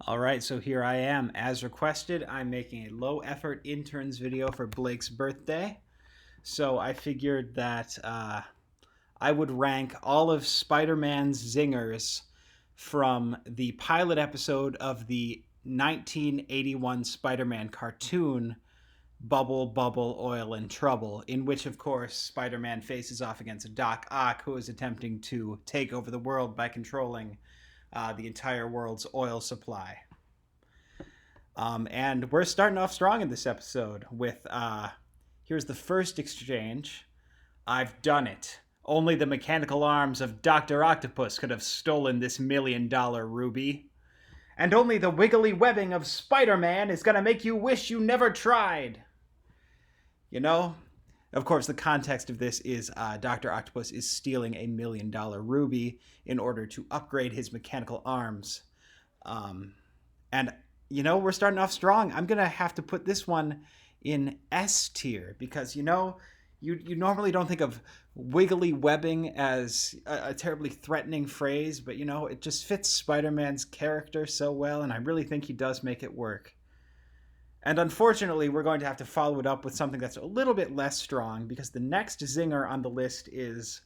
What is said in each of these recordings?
All right, so here I am. As requested, I'm making a low effort interns video for Blake's birthday. So I figured that I would rank all of Spider Man's zingers from the pilot episode of the 1981 Spider Man cartoon, Bubble, Bubble, Oil, and Trouble, in which, of course, Spider Man faces off against Doc Ock, who is attempting to take over the world by controlling the entire world's oil supply. And we're starting off strong in this episode with here's the first exchange. I've done it. Only the mechanical arms of Dr. Octopus could have stolen this $1,000,000 ruby. And only the wiggly webbing of Spider Man is going to make you wish you never tried. You know? Of course, the context of this is Dr. Octopus is stealing a $1,000,000 ruby in order to upgrade his mechanical arms. And we're starting off strong. I'm going to have to put this one in S tier because, you normally don't think of wiggly webbing as a terribly threatening phrase, but, it just fits Spider-Man's character so well, and I really think he does make it work. And unfortunately, we're going to have to follow it up with something that's a little bit less strong because the next zinger on the list is,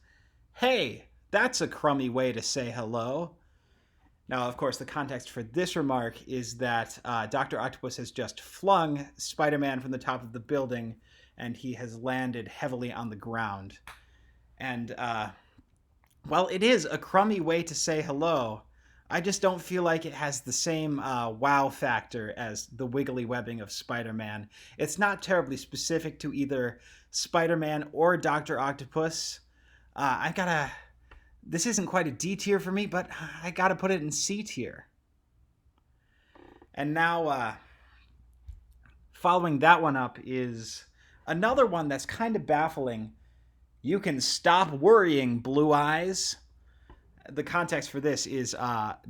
hey, that's a crummy way to say hello. Now, of course, the context for this remark is that Dr. Octopus has just flung Spider-Man from the top of the building, and he has landed heavily on the ground. And while it is a crummy way to say hello, I just don't feel like it has the same wow factor as the wiggly webbing of Spider-Man. It's not terribly specific to either Spider-Man or Dr. Octopus. This isn't quite a D tier for me, but I gotta put it in C tier. And now, following that one up is another one that's kind of baffling. You can stop worrying, Blue Eyes. The context for this is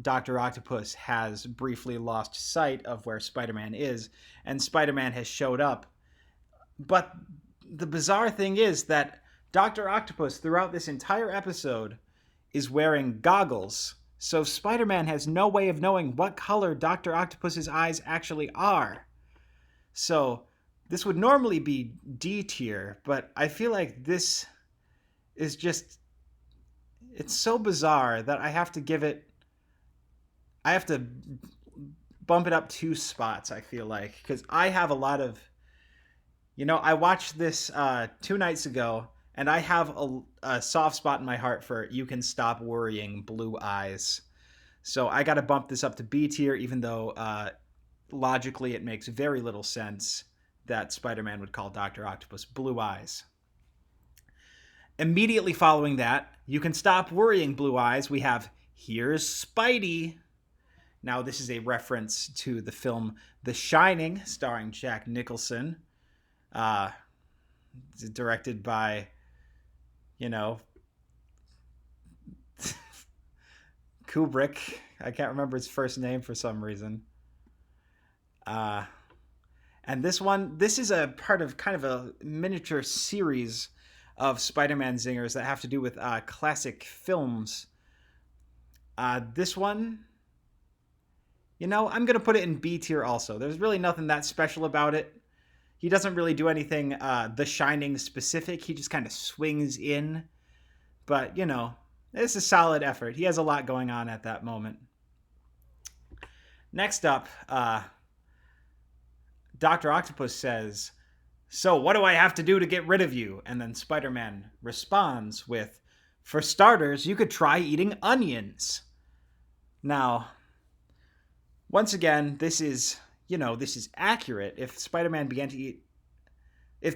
Dr. Octopus has briefly lost sight of where Spider-Man is, and Spider-Man has showed up. But the bizarre thing is that Dr. Octopus, throughout this entire episode, is wearing goggles, so Spider-Man has no way of knowing what color Dr. Octopus's eyes actually are. So this would normally be D tier, but I feel like this is just... it's so bizarre that I have to bump it up 2 spots, I feel like, because I have a lot of... I watched this 2 nights ago, and I have a soft spot in my heart for You Can Stop Worrying, Blue Eyes. So I got to bump this up to B tier, even though logically it makes very little sense that Spider-Man would call Dr. Octopus Blue Eyes. Immediately following that, You Can Stop Worrying, Blue Eyes, we have Here's Spidey. Now, this is a reference to the film The Shining, starring Jack Nicholson. Directed by... Kubrick. I can't remember his first name for some reason. And this is a part of kind of a miniature series of Spider-Man zingers that have to do with classic films. This one, I'm going to put it in B tier also. There's really nothing that special about it. He doesn't really do anything The Shining specific. He just kind of swings in. But, it's a solid effort. He has a lot going on at that moment. Next up, Dr. Octopus says, "So what do I have to do to get rid of you?" And then Spider-Man responds with, "For starters, you could try eating onions." Now, once again, this is accurate. If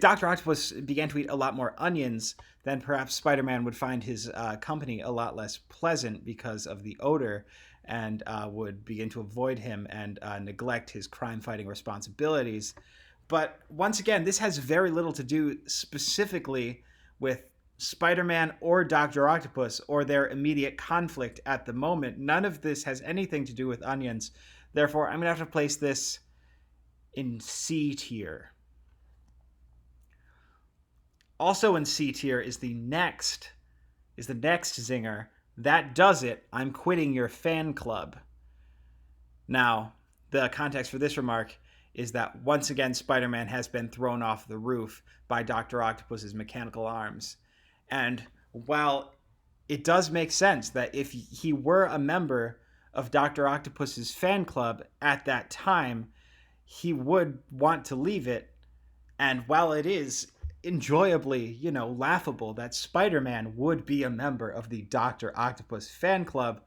Dr. Octopus began to eat a lot more onions, then perhaps Spider-Man would find his company a lot less pleasant because of the odor and would begin to avoid him and neglect his crime-fighting responsibilities. But once again, this has very little to do specifically with Spider-Man or Dr. Octopus or their immediate conflict at the moment. None of this has anything to do with onions. Therefore, I'm going to have to place this in C tier. Also in C tier is the next zinger. That does it. I'm quitting your fan club. Now, the context for this remark is that once again Spider-Man has been thrown off the roof by Dr. Octopus's mechanical arms. And while it does make sense that if he were a member of Dr. Octopus's fan club at that time, he would want to leave it. And while it is enjoyably, laughable that Spider-Man would be a member of the Dr. Octopus fan club,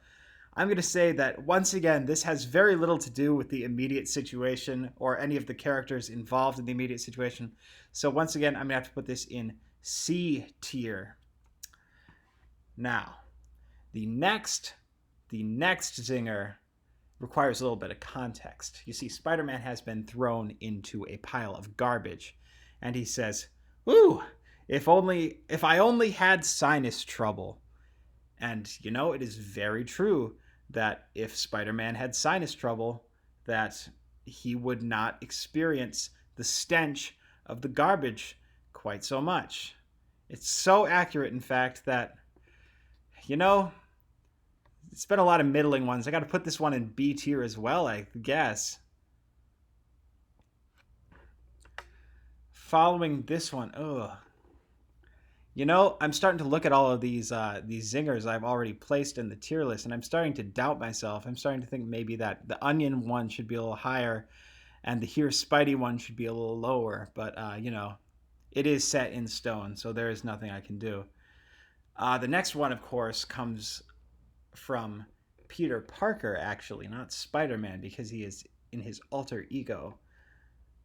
I'm going to say that once again, this has very little to do with the immediate situation or any of the characters involved in the immediate situation. So once again, I'm going to have to put this in C tier. Now, the next zinger requires a little bit of context. You see, Spider-Man has been thrown into a pile of garbage, and he says, "Ooh, if I only had sinus trouble." And, it is very true that if Spider-Man had sinus trouble, that he would not experience the stench of the garbage quite so much. It's so accurate, in fact, that, it's been a lot of middling ones. I got to put this one in B tier as well, I guess. Following this one, I'm starting to look at all of these zingers I've already placed in the tier list, and I'm starting to doubt myself. I'm starting to think maybe that the Onion one should be a little higher, and the Here's Spidey one should be a little lower. But, it is set in stone, so there is nothing I can do. The next one, of course, comes from Peter Parker, actually, not Spider-Man, because he is in his alter ego.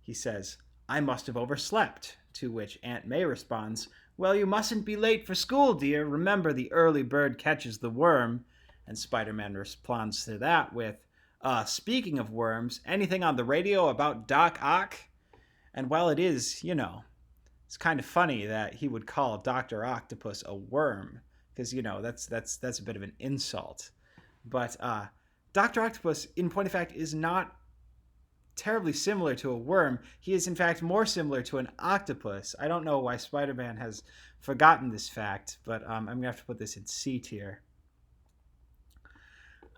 He says, "I must have overslept," to which Aunt May responds, "Well, you mustn't be late for school, dear. Remember, the early bird catches the worm." And Spider-Man responds to that with, "Speaking of worms, anything on the radio about Doc Ock?" And while it is, it's kind of funny that he would call Dr. Octopus a worm, because, that's a bit of an insult. But Dr. Octopus, in point of fact, is not terribly similar to a worm. He is, in fact, more similar to an octopus. I don't know why Spider-Man has forgotten this fact, but I'm going to have to put this in C tier.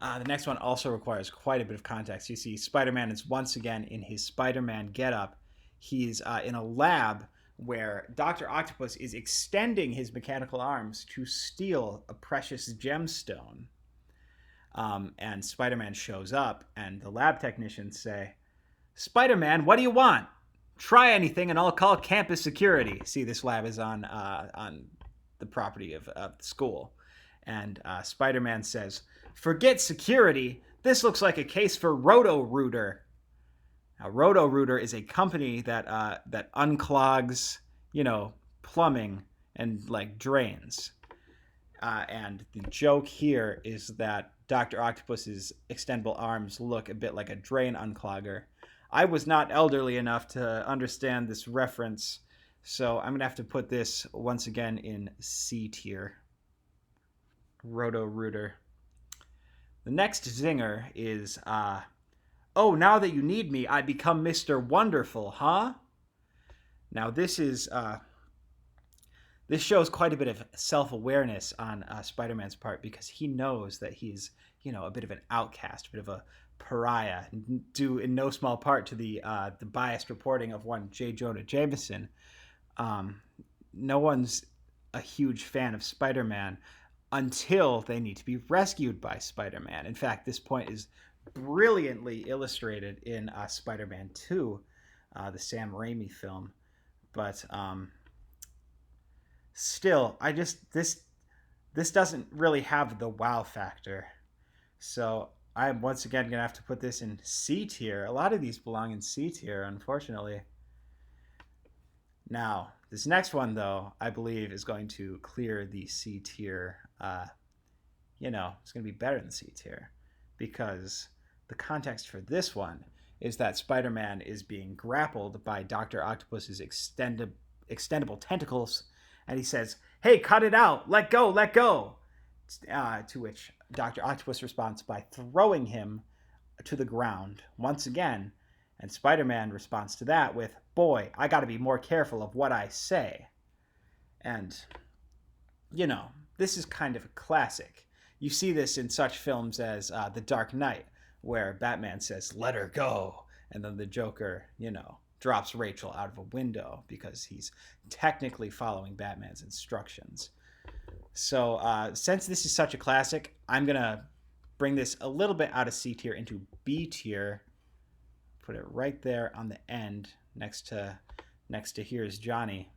The next one also requires quite a bit of context. You see, Spider-Man is once again in his Spider-Man getup. He's in a lab where Dr. Octopus is extending his mechanical arms to steal a precious gemstone. And Spider-Man shows up, and the lab technicians say, "Spider-Man, what do you want? Try anything and I'll call campus security." See, this lab is on the property of the school. And Spider-Man says, "Forget security. This looks like a case for Roto-Rooter." Now, Roto-Rooter is a company that unclogs, plumbing and drains. And the joke here is that Dr. Octopus's extendable arms look a bit like a drain unclogger. I was not elderly enough to understand this reference, so I'm going to have to put this once again in C tier. Roto-Rooter. The next zinger is, "Oh, now that you need me, I become Mr. Wonderful, huh?" Now this shows quite a bit of self-awareness on Spider-Man's part, because he knows that he's, a bit of an outcast, a bit of a pariah, due in no small part to the biased reporting of one J. Jonah Jameson. No one's a huge fan of Spider-Man until they need to be rescued by Spider-Man. In fact, this point is brilliantly illustrated in Spider-Man 2, the Sam Raimi film. But still, this doesn't really have the wow factor. So I'm once again going to have to put this in C tier. A lot of these belong in C tier, unfortunately. Now, this next one, though, I believe is going to clear the C tier. It's going to be better than C tier, because the context for this one is that Spider-Man is being grappled by Dr. Octopus's extendable tentacles, and he says, "Hey, cut it out! Let go! Let go!" To which Dr. Octopus responds by throwing him to the ground once again, and Spider-Man responds to that with, "Boy, I gotta be more careful of what I say." And, this is kind of a classic. You see this in such films as The Dark Knight, where Batman says, "Let her go," and then the Joker, drops Rachel out of a window because he's technically following Batman's instructions. So since this is such a classic, I'm going to bring this a little bit out of C tier into B tier. Put it right there on the end next to Here's Johnny.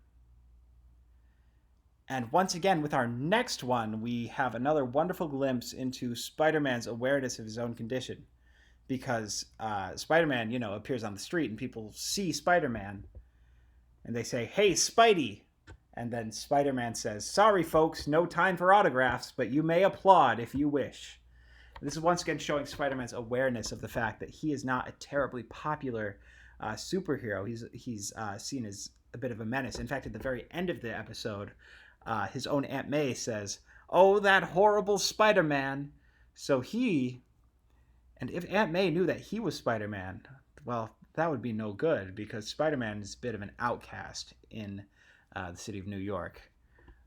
And once again, with our next one, we have another wonderful glimpse into Spider-Man's awareness of his own condition. Because Spider-Man, appears on the street and people see Spider-Man and they say, "Hey, Spidey." And then Spider-Man says, "Sorry, folks, no time for autographs, but you may applaud if you wish." This is once again showing Spider-Man's awareness of the fact that he is not a terribly popular superhero. He's seen as a bit of a menace. In fact, at the very end of the episode, his own Aunt May says, "Oh, that horrible Spider-Man." So and if Aunt May knew that he was Spider-Man, well, that would be no good because Spider-Man is a bit of an outcast in the city of New York.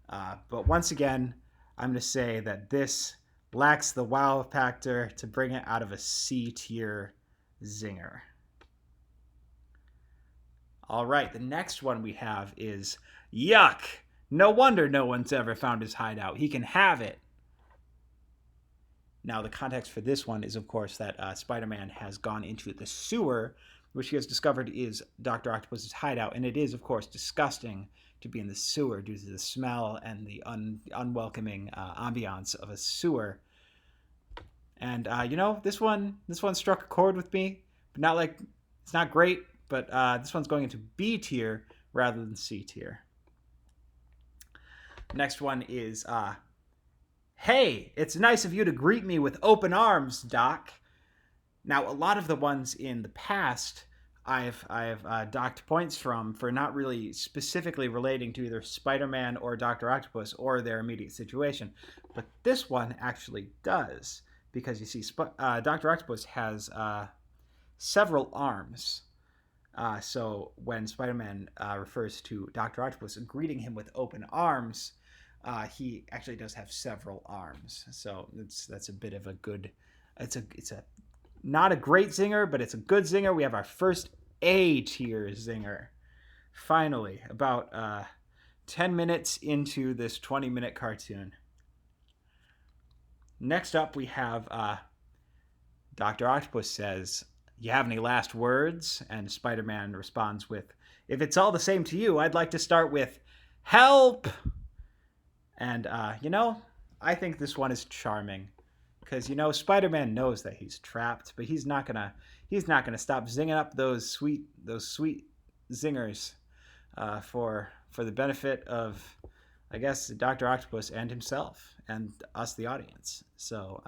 But once again, I'm going to say that this lacks the wow factor to bring it out of a C tier zinger. All right, the next one we have is yuck. No wonder no one's ever found his hideout. He can have it. Now, the context for this one is, of course, that Spider-Man has gone into the sewer, which he has discovered is Dr. Octopus's hideout. And it is, of course, disgusting to be in the sewer due to the smell and the unwelcoming ambiance of a sewer. And, this one struck a chord with me. But it's not great, but this one's going into B tier rather than C tier. Next one is... "Hey, it's nice of you to greet me with open arms, Doc." Now, a lot of the ones in the past, I've docked points for not really specifically relating to either Spider-Man or Dr. Octopus or their immediate situation. But this one actually does, because you see, Dr. Octopus has several arms. So when Spider-Man refers to Dr. Octopus and greeting him with open arms, he actually does have several arms, so that's a bit of a good. It's a not a great zinger, but it's a good zinger. We have our first A tier zinger. Finally, about 10 minutes into this 20-minute cartoon. Next up, we have Dr. Octopus says, "You have any last words?" And Spider-Man responds with, "If it's all the same to you, I'd like to start with help." And, I think this one is charming because, Spider-Man knows that he's trapped, but he's not gonna stop zinging up those sweet zingers for the benefit of, I guess, Dr. Octopus and himself and us, the audience. So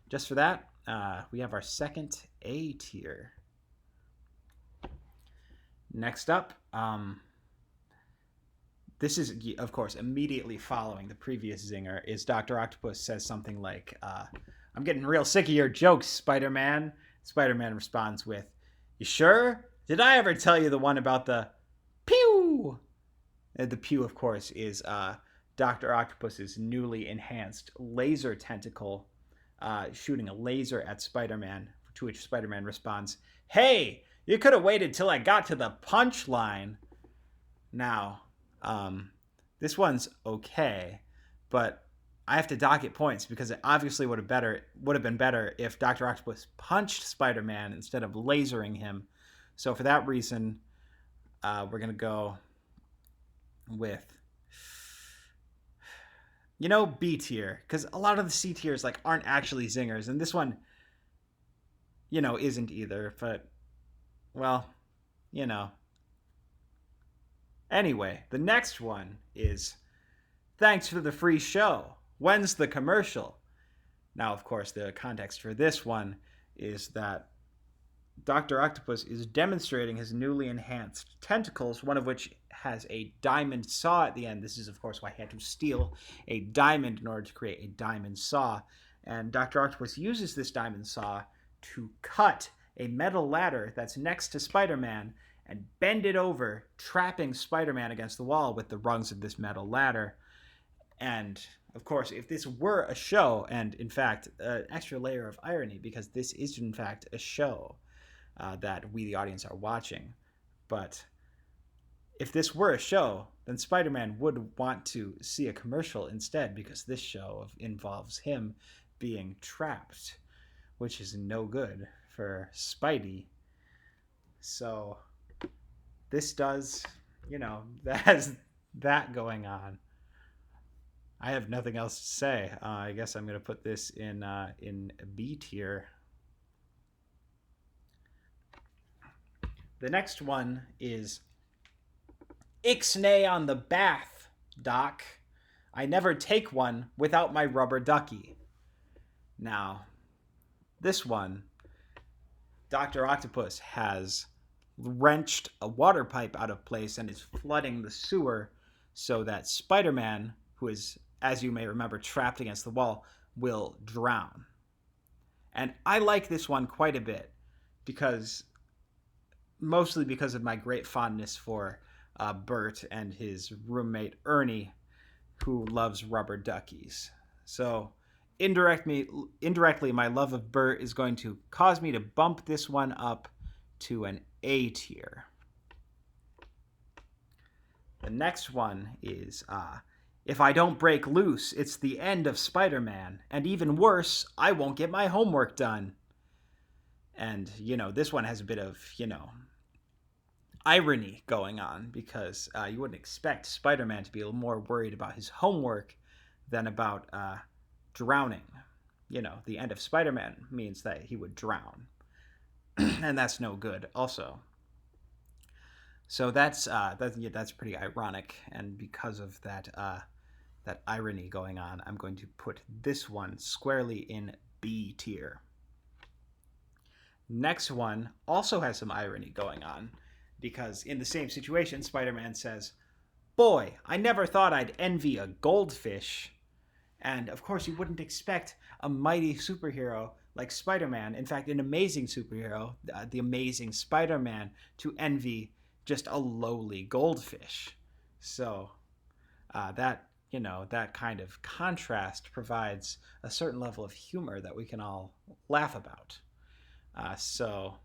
just for that, we have our second A tier. Next up, this is, of course, immediately following the previous zinger, is Dr. Octopus says something like, "I'm getting real sick of your jokes, Spider-Man." Spider-Man responds with, "You sure? Did I ever tell you the one about the pew?" The pew, of course, is Dr. Octopus's newly enhanced laser tentacle shooting a laser at Spider-Man, to which Spider-Man responds, "Hey, you could have waited till I got to the punchline." Now, this one's okay, but I have to dock it points because it obviously would have been better if Dr. Octopus punched Spider-Man instead of lasering him. So for that reason, we're gonna go with B tier, because a lot of the C tiers aren't actually zingers, and this one isn't either. But well, Anyway, the next one is, "Thanks for the free show. When's the commercial?" Now, of course, the context for this one is that Dr. Octopus is demonstrating his newly enhanced tentacles, one of which has a diamond saw at the end. This is, of course, why he had to steal a diamond in order to create a diamond saw. And Dr. Octopus uses this diamond saw to cut a metal ladder that's next to Spider-Man and bend it over, trapping Spider-Man against the wall with the rungs of this metal ladder. And of course, if this were a show, and in fact, an extra layer of irony, because this is in fact a show that we, the audience, are watching. But if this were a show, then Spider-Man would want to see a commercial instead, because this show involves him being trapped, which is no good for Spidey. So this does, that has that going on. I have nothing else to say. I guess I'm going to put this in B tier. The next one is Ixnay on the bath, Doc. I never take one without my rubber ducky. Now, this one, Dr. Octopus has wrenched a water pipe out of place and is flooding the sewer so that Spider-Man, who is, as you may remember, trapped against the wall, will drown. And I like this one quite a bit mostly because of my great fondness for Bert and his roommate Ernie, who loves rubber duckies. So indirectly, my love of Bert is going to cause me to bump this one up to an A tier. The next one is if I don't break loose, it's the end of Spider-Man. And even worse, I won't get my homework done. And, this one has a bit of, irony going on, because you wouldn't expect Spider-Man to be a little more worried about his homework than about drowning. The end of Spider-Man means that he would drown. And that's no good also. So that's pretty ironic, and because of that irony going on, I'm going to put this one squarely in B tier. Next one also has some irony going on, because in the same situation, Spider-Man says, "Boy, I never thought I'd envy a goldfish." And of course, you wouldn't expect a mighty superhero like Spider-Man, in fact, an amazing superhero, the Amazing Spider-Man, to envy just a lowly goldfish. So that kind of contrast provides a certain level of humor that we can all laugh about. So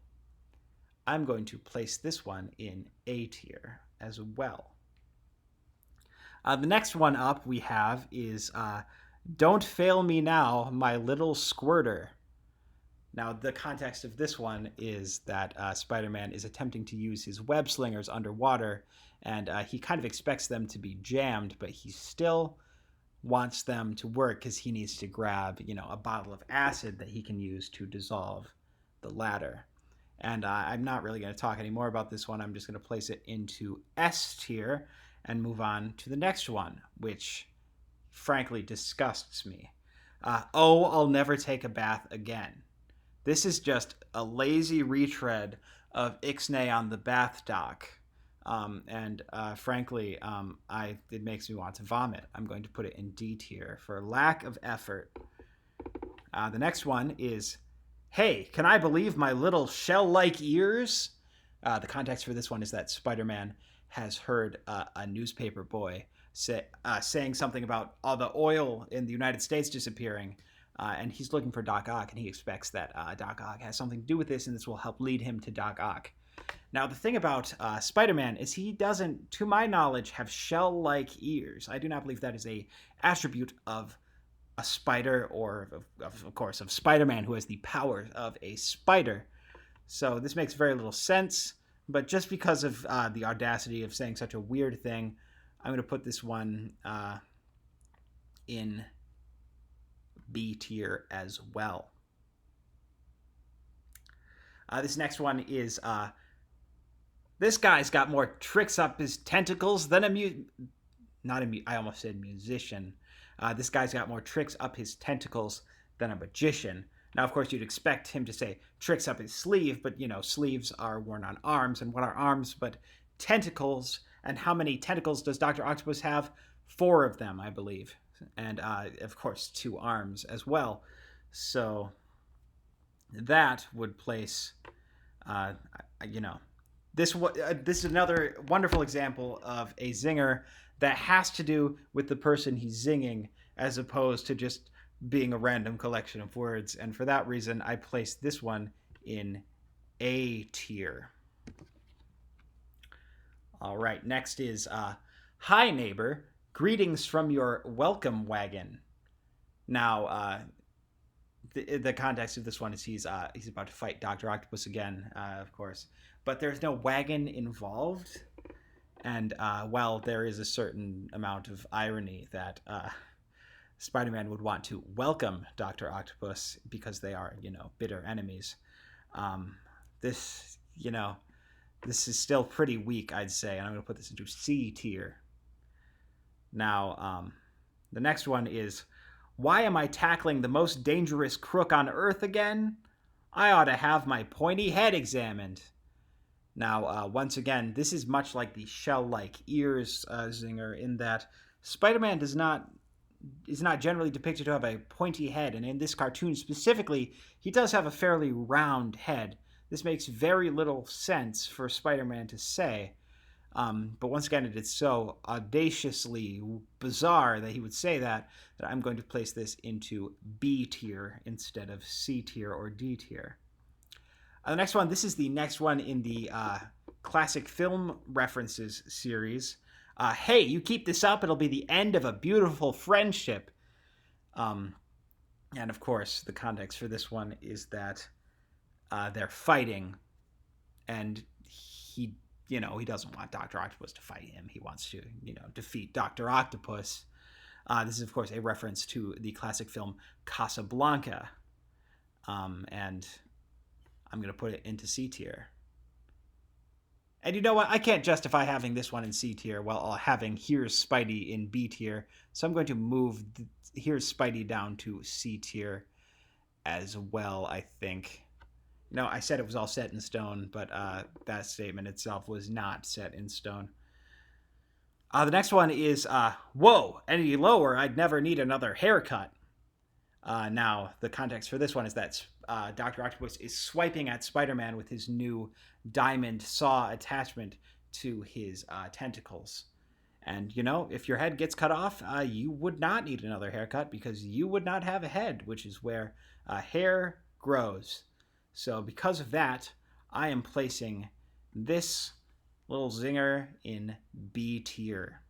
I'm going to place this one in A tier as well. The next one up we have is Don't Fail Me Now, My Little Squirter. Now, the context of this one is that Spider-Man is attempting to use his web slingers underwater, and he kind of expects them to be jammed, but he still wants them to work because he needs to grab, a bottle of acid that he can use to dissolve the ladder. And I'm not really going to talk anymore about this one. I'm just going to place it into S tier and move on to the next one, which frankly disgusts me. I'll never take a bath again. This is just a lazy retread of Ixnay on the bath dock. Frankly, it makes me want to vomit. I'm going to put it in D tier for lack of effort. The next one is, Hey, can I believe my little shell-like ears? The context for this one is that Spider-Man has heard a newspaper boy saying something about all the oil in the United States disappearing. And he's looking for Doc Ock, and he expects that Doc Ock has something to do with this, and this will help lead him to Doc Ock. Now, the thing about Spider-Man is he doesn't, to my knowledge, have shell-like ears. I do not believe that is a attribute of a spider, or, of course, of Spider-Man, who has the powers of a spider. So this makes very little sense, but just because of the audacity of saying such a weird thing, I'm going to put this one in B tier as well. This next one is this guy's got more tricks up his tentacles than I almost said musician. This guy's got more tricks up his tentacles than a magician. Now, of course, you'd expect him to say tricks up his sleeve, but sleeves are worn on arms, and what are arms but tentacles? And how many tentacles does Dr. Octopus have? 4 of them, I believe. And, of course, 2 arms as well. So that would place, this is another wonderful example of a zinger that has to do with the person he's zinging as opposed to just being a random collection of words. And for that reason, I placed this one in A tier. All right, next is Hi, neighbor. Greetings from your welcome wagon. Now, the context of this one is he's about to fight Dr. Octopus again, of course. But there's no wagon involved. And while there is a certain amount of irony that Spider-Man would want to welcome Dr. Octopus because they are, bitter enemies, this is still pretty weak, I'd say. And I'm going to put this into C tier. Now, the next one is, why am I tackling the most dangerous crook on Earth again? I ought to have my pointy head examined. Now, once again, this is much like the shell-like ears zinger in that Spider-Man is not generally depicted to have a pointy head, and in this cartoon specifically, he does have a fairly round head. This makes very little sense for Spider-Man to say, but once again, it is so audaciously bizarre that he would say that I'm going to place this into B tier instead of C tier or D tier. The next one, this is the next one in the classic film references series. Hey, you keep this up, it'll be the end of a beautiful friendship. And of course, the context for this one is that they're fighting, and he doesn't want Dr. Octopus to fight him. He wants to, defeat Dr. Octopus. This is, of course, a reference to the classic film Casablanca. And I'm going to put it into C tier. And you know what? I can't justify having this one in C tier while having Here's Spidey in B tier. So I'm going to move Here's Spidey down to C tier as well, I think. I said it was all set in stone, but that statement itself was not set in stone. The next one is, whoa, any lower, I'd never need another haircut. Now, the context for this one is that Dr. Octopus is swiping at Spider-Man with his new diamond saw attachment to his tentacles. And, if your head gets cut off, you would not need another haircut because you would not have a head, which is where hair grows. So because of that, I am placing this little zinger in B tier.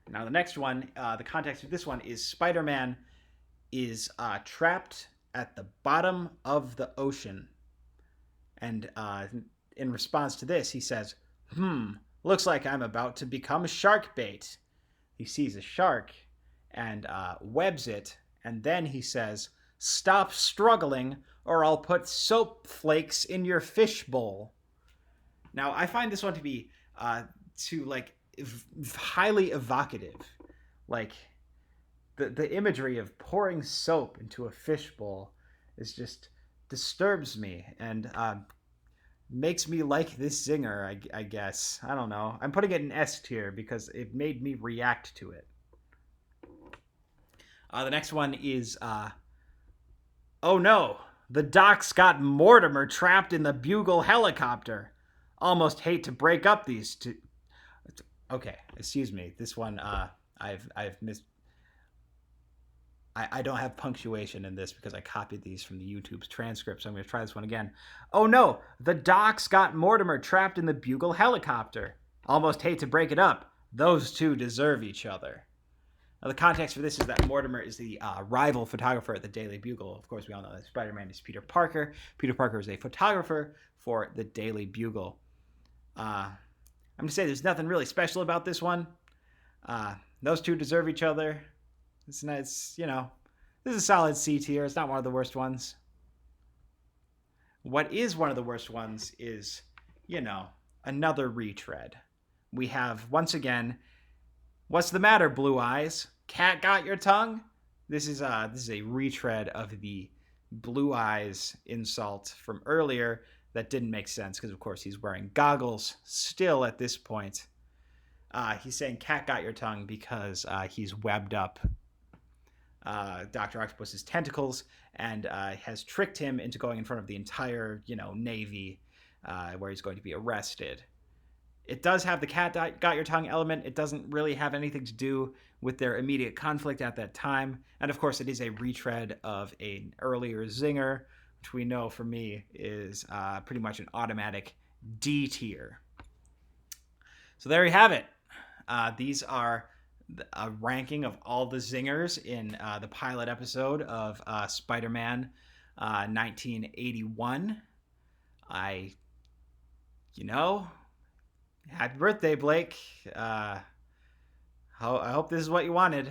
Now, the next one, the context of this one is Spider-Man is trapped at the bottom of the ocean. And in response to this, he says, looks like I'm about to become shark bait. He sees a shark and webs it, and then he says, stop struggling or I'll put soap flakes in your fishbowl. Now, I find this one to be highly evocative. Like, the imagery of pouring soap into a fishbowl is just disturbs me and makes me like this zinger, I guess. I don't know. I'm putting it in S tier because it made me react to it. The next one is, oh no, the Doc's got Mortimer trapped in the Bugle helicopter. Almost hate to break up these two. Okay, excuse me. This one, I've missed. I don't have punctuation in this because I copied these from the YouTube's transcript, so I'm going to try this one again. Oh no, the Doc's got Mortimer trapped in the Bugle helicopter. Almost hate to break it up. Those two deserve each other. Now, the context for this is that Mortimer is the rival photographer at the Daily Bugle. Of course, we all know that Spider-Man is Peter Parker. Peter Parker is a photographer for the Daily Bugle. I'm going to say there's nothing really special about this one. Those two deserve each other. It's nice, this is a solid C tier. It's not one of the worst ones. What is one of the worst ones is, another retread. We have, once again, what's the matter, Blue Eyes? Cat got your tongue? This is a retread of the Blue Eyes insult from earlier that didn't make sense because, of course, he's wearing goggles still at this point. He's saying cat got your tongue because he's webbed up Dr. Octopus's tentacles and has tricked him into going in front of the entire, Navy where he's going to be arrested. It does have the cat got your tongue element. It doesn't really have anything to do with their immediate conflict at that time. And of course, it is a retread of an earlier zinger, which we know for me is pretty much an automatic D tier. So there you have it. These are a ranking of all the zingers in the pilot episode of Spider-Man 1981. Happy birthday, Blake. I hope this is what you wanted.